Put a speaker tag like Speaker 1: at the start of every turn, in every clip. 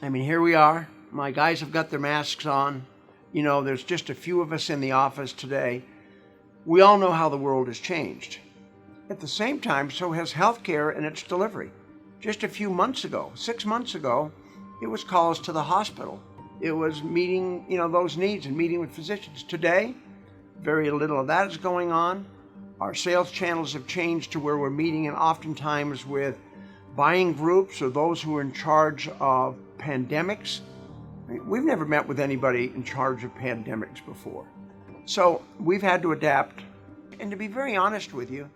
Speaker 1: I mean, here we are. My guys have got their masks on. You know, there's just a few of us in the office today. We all know how the world has changed. At the same time, so has healthcare and its delivery. Just a few months ago, 6 months ago, it was calls to the hospital. It was meeting, those needs and meeting with physicians. Today, very little of that is going on. Our sales channels have changed to where we're meeting and oftentimes with buying groups or those who are in charge of pandemics. We've never met with anybody in charge of pandemics before. So we've had to adapt. And to be very honest with you,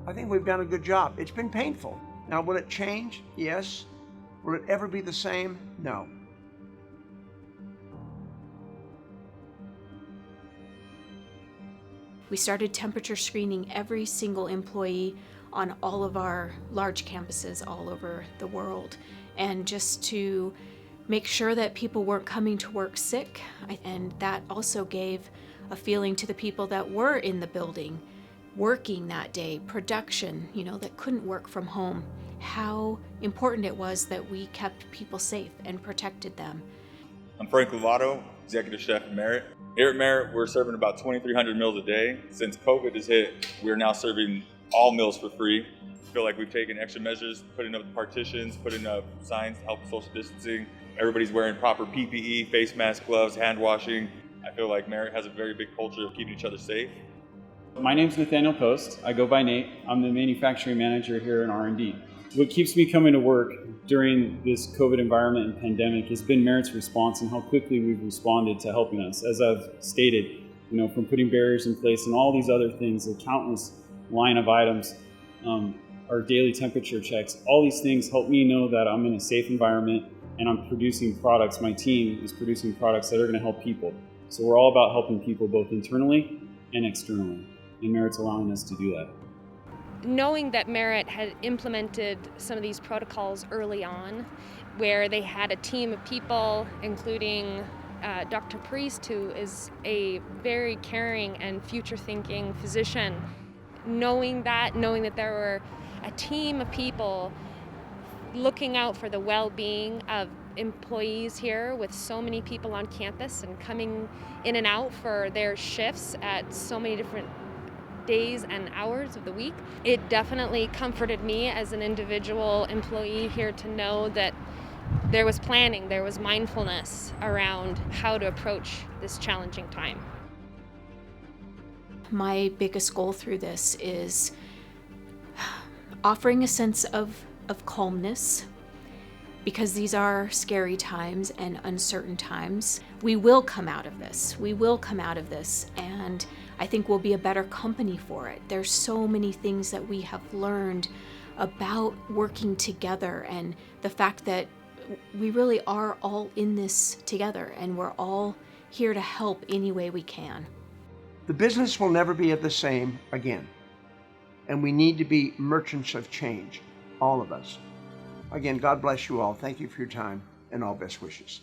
Speaker 1: I think we've done a good job. It's been painful. Now, will it change? Yes. Will it ever be the same? No.
Speaker 2: We started temperature screening every single employee on all of our large campuses all over the world, and just to make sure that people weren't coming to work sick. And that also gave a feeling to the people that were in the building, working that day, production, that couldn't work from home, how important it was that we kept people safe and protected them.
Speaker 3: I'm Frank Lovato, Executive Chef at Merit. Here at Merit, we're serving about 2,300 meals a day. Since COVID has hit, we're now serving all meals for free. I feel like we've taken extra measures, putting up partitions, putting up signs to help social distancing. Everybody's wearing proper PPE, face masks, gloves, hand washing. I feel like Merit has a very big culture of keeping each other safe.
Speaker 4: My name's Nathaniel Post. I go by Nate. I'm the manufacturing manager here in R&D. What keeps me coming to work during this COVID environment and pandemic has been Merit's response and how quickly we've responded to helping us. As I've stated, from putting barriers in place and all these other things, a countless line of items, our daily temperature checks, all these things help me know that I'm in a safe environment and I'm producing products. My team is producing products that are going to help people. So we're all about helping people both internally and externally, and Merit's allowing us to do that.
Speaker 5: Knowing that Merit had implemented some of these protocols early on, where they had a team of people, including Dr. Priest, who is a very caring and future-thinking physician, knowing that there were a team of people looking out for the well-being of employees here with so many people on campus and coming in and out for their shifts at so many different days and hours of the week. It definitely comforted me as an individual employee here to know that there was planning, there was mindfulness around how to approach this challenging time.
Speaker 2: My biggest goal through this is offering a sense of calmness, because these are scary times and uncertain times. We will come out of this. And I think we'll be a better company for it. There's so many things that we have learned about working together, and the fact that we really are all in this together and we're all here to help any way we can.
Speaker 1: The business will never be the same again. And we need to be merchants of change, all of us. Again, God bless you all. Thank you for your time and all best wishes.